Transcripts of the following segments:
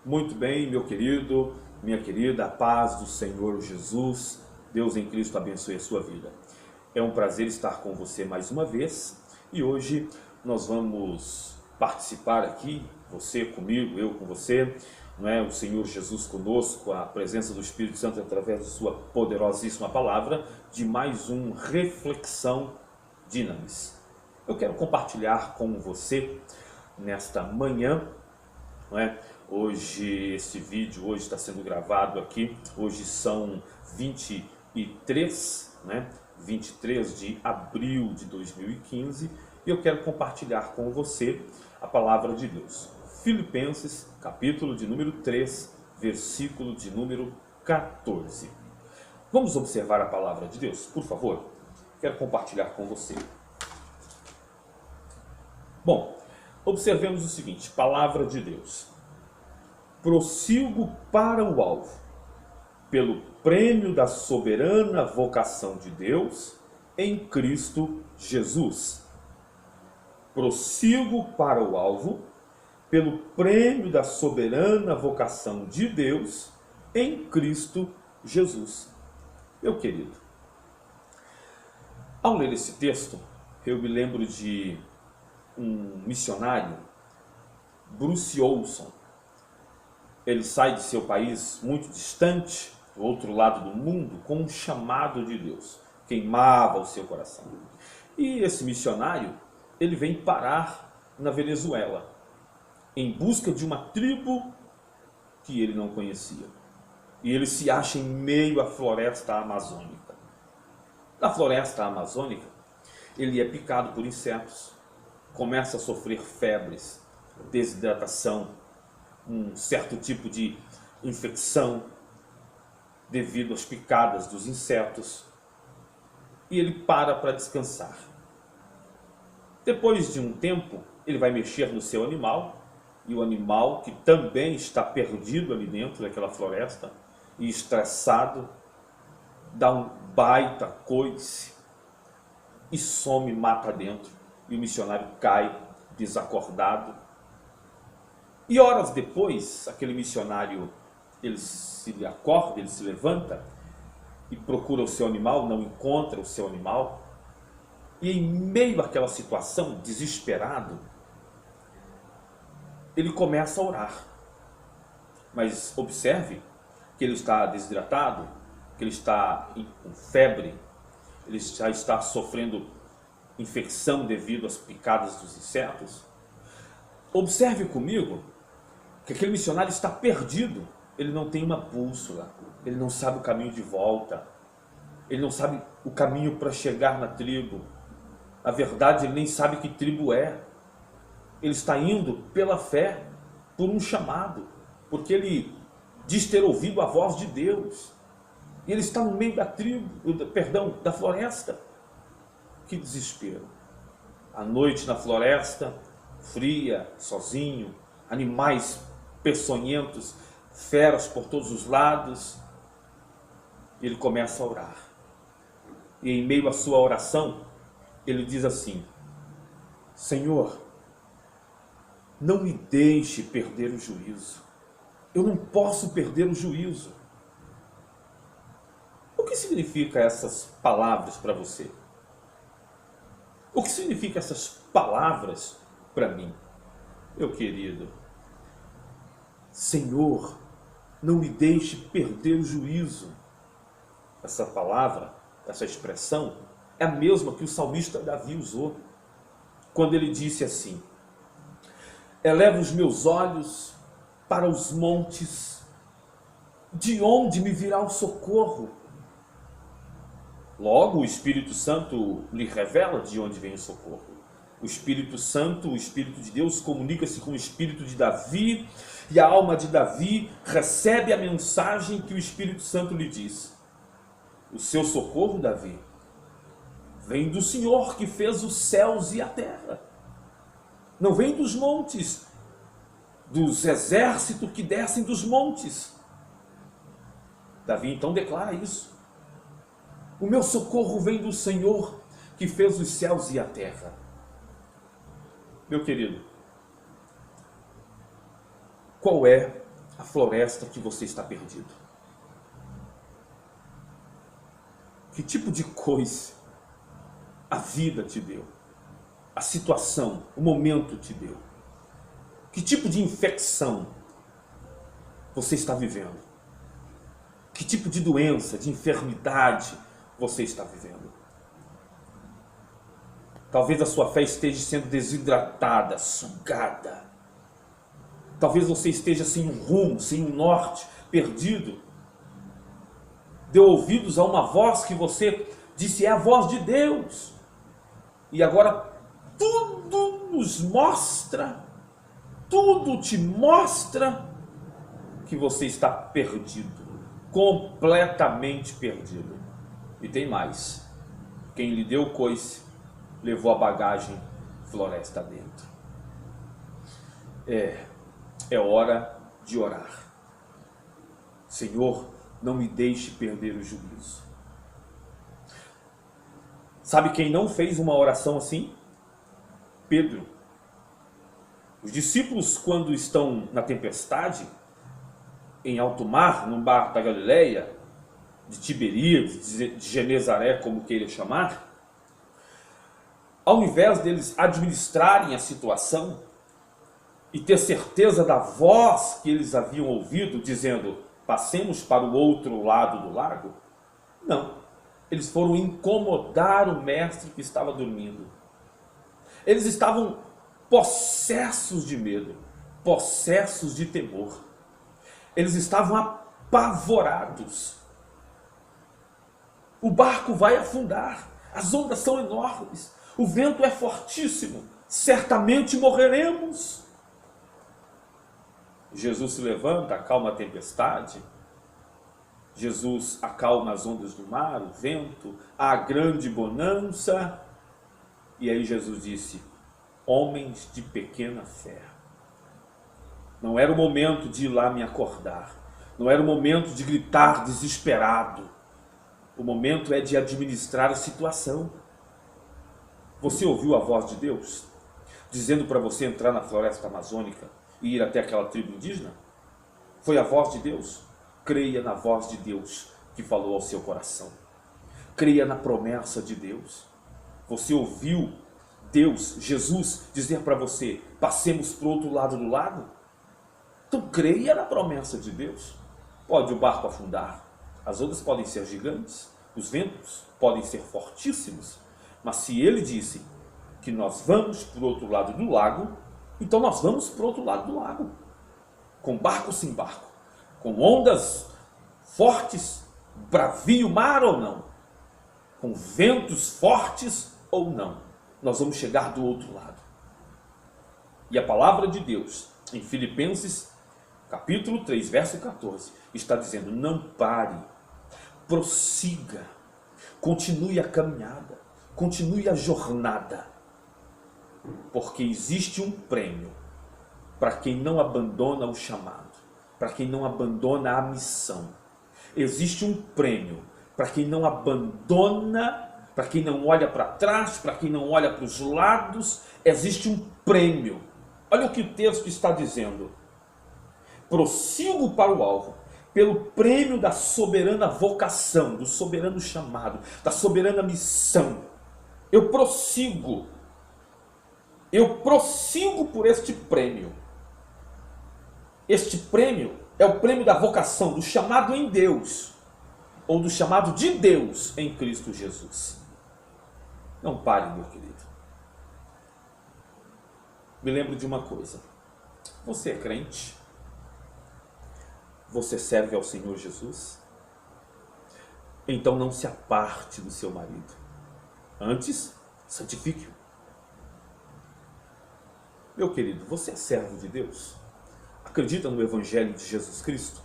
Muito bem, meu querido, minha querida, a paz do Senhor Jesus, Deus em Cristo abençoe a sua vida. É um prazer estar com você mais uma vez e hoje nós vamos participar aqui, você comigo, eu com você, não é? O Senhor Jesus conosco, a presença do Espírito Santo através de sua poderosíssima palavra, de mais um Reflexão Dinamis. Eu quero compartilhar com você nesta manhã, não é? Hoje, esse vídeo hoje está sendo gravado aqui, hoje são 23, né? 23 de abril de 2015 e eu quero compartilhar com você a palavra de Deus. Filipenses, capítulo de número 3, versículo de número 14. Vamos observar a palavra de Deus, por favor? Quero compartilhar com você. Bom, observemos o seguinte, palavra de Deus. Prossigo para o alvo, pelo prêmio da soberana vocação de Deus em Cristo Jesus. Prossigo para o alvo, pelo prêmio da soberana vocação de Deus em Cristo Jesus. Meu querido, ao ler esse texto, eu me lembro de um missionário, Bruce Olson. Ele sai de seu país muito distante, do outro lado do mundo, com um chamado de Deus. Queimava o seu coração. E esse missionário, ele vem parar na Venezuela, em busca de uma tribo que ele não conhecia. E ele se acha em meio à floresta amazônica. Na floresta amazônica, ele é picado por insetos, começa a sofrer febres, desidratação, um certo tipo de infecção devido às picadas dos insetos, e ele para descansar. Depois de um tempo, ele vai mexer no seu animal, e o animal, que também está perdido ali dentro daquela floresta, e estressado, dá um baita coice, e some, mata dentro, e o missionário cai desacordado. E horas depois, aquele missionário, ele se acorda, ele se levanta e procura o seu animal, não encontra o seu animal. E em meio àquela situação, desesperado, ele começa a orar. Mas observe que ele está desidratado, que ele está com febre, ele já está sofrendo infecção devido às picadas dos insetos. Observe comigo que aquele missionário está perdido, ele não tem uma bússola, ele não sabe o caminho de volta, ele não sabe o caminho para chegar na tribo. Na verdade, ele nem sabe que tribo é. Ele está indo pela fé, por um chamado, porque ele diz ter ouvido a voz de Deus. E ele está no meio da tribo, da floresta. Que desespero. À noite na floresta, fria, sozinho, animais peçonhentos, feras por todos os lados. Ele começa a orar. E em meio à sua oração, ele diz assim: Senhor, não me deixe perder o juízo. Eu não posso perder o juízo. O que significa essas palavras para você? O que significa essas palavras para mim? Meu querido, Senhor, não me deixe perder o juízo. Essa palavra, essa expressão, é a mesma que o salmista Davi usou, quando ele disse assim: eleva os meus olhos para os montes, de onde me virá o socorro? Logo, o Espírito Santo lhe revela de onde vem o socorro. O Espírito Santo, o Espírito de Deus, comunica-se com o Espírito de Davi, e a alma de Davi recebe a mensagem que o Espírito Santo lhe diz. O seu socorro, Davi, vem do Senhor que fez os céus e a terra. Não vem dos montes, dos exércitos que descem dos montes. Davi então declara isso. O meu socorro vem do Senhor que fez os céus e a terra. Meu querido, qual é a floresta que você está perdido? Que tipo de coisa a vida te deu? A situação, o momento te deu? Que tipo de infecção você está vivendo? Que tipo de doença, de enfermidade você está vivendo? Talvez a sua fé esteja sendo desidratada, sugada. Talvez você esteja sem um rumo, sem um norte, perdido. Deu ouvidos a uma voz que você disse é a voz de Deus. E agora tudo nos mostra, tudo te mostra que você está perdido, completamente perdido. E tem mais, quem lhe deu o coice, levou a bagagem floresta dentro. É hora de orar. Senhor, não me deixe perder o juízo. Sabe quem não fez uma oração assim? Pedro. Os discípulos, quando estão na tempestade, em alto mar, no bar da Galileia, de Tiberíades, de Genezaré, como queira chamar, ao invés deles administrarem a situação e ter certeza da voz que eles haviam ouvido, dizendo, passemos para o outro lado do lago, não. Eles foram incomodar o mestre que estava dormindo. Eles estavam possessos de medo, possessos de temor. Eles estavam apavorados. O barco vai afundar, as ondas são enormes, o vento é fortíssimo, certamente morreremos. Jesus se levanta, acalma a tempestade. Jesus acalma as ondas do mar, o vento, a grande bonança. E aí Jesus disse, homens de pequena fé. Não era o momento de ir lá me acordar. Não era o momento de gritar desesperado. O momento é de administrar a situação. Você ouviu a voz de Deus dizendo para você entrar na floresta amazônica e ir até aquela tribo indígena? Foi a voz de Deus? Creia na voz de Deus que falou ao seu coração. Creia na promessa de Deus. Você ouviu Deus, Jesus, dizer para você, passemos para o outro lado do lago? Então creia na promessa de Deus. Pode o barco afundar, as ondas podem ser gigantes, os ventos podem ser fortíssimos, mas se ele disse que nós vamos para o outro lado do lago, então nós vamos para o outro lado do lago. Com barco ou sem barco, com ondas fortes, bravio mar ou não, com ventos fortes ou não, nós vamos chegar do outro lado. E a palavra de Deus, em Filipenses, capítulo 3, verso 14, está dizendo, não pare, prossiga, continue a caminhada, continue a jornada, porque existe um prêmio para quem não abandona o chamado, para quem não abandona a missão. Existe um prêmio para quem não abandona, para quem não olha para trás, para quem não olha para os lados. Existe um prêmio. Olha o que o texto está dizendo. Prossigo para o alvo, pelo prêmio da soberana vocação, do soberano chamado, da soberana missão. Eu prossigo por este prêmio. Este prêmio é o prêmio da vocação, do chamado em Deus, ou do chamado de Deus em Cristo Jesus. Não pare, meu querido. Me lembro de uma coisa. Você é crente? Você serve ao Senhor Jesus? Então não se aparte do seu marido. Antes, santifique-o. Meu querido, você é servo de Deus? Acredita no Evangelho de Jesus Cristo?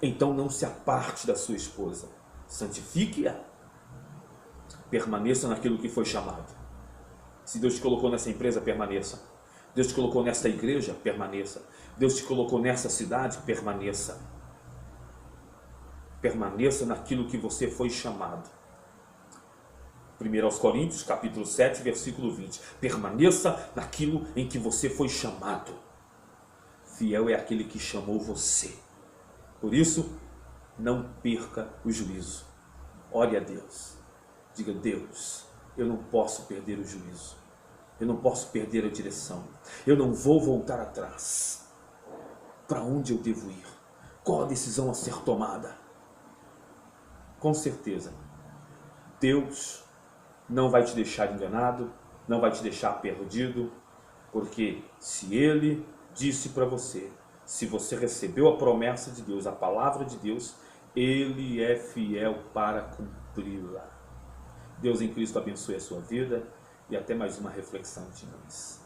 Então não se aparte da sua esposa. Santifique-a. Permaneça naquilo que foi chamado. Se Deus te colocou nessa empresa, permaneça. Deus te colocou nesta igreja, permaneça. Deus te colocou nessa cidade, permaneça. Permaneça naquilo que você foi chamado. 1 Coríntios, capítulo 7, versículo 20. Permaneça naquilo em que você foi chamado. fiel é aquele que chamou você. Por isso, não perca o juízo. Ore a Deus. Diga: Deus, eu não posso perder o juízo. Eu não posso perder a direção. Eu não vou voltar atrás. Para onde eu devo ir? Qual a decisão a ser tomada? Com certeza, Deus não vai te deixar enganado, não vai te deixar perdido, porque se Ele disse para você, se você recebeu a promessa de Deus, a palavra de Deus, Ele é fiel para cumpri-la. Deus em Cristo abençoe a sua vida e até mais uma reflexão de nós.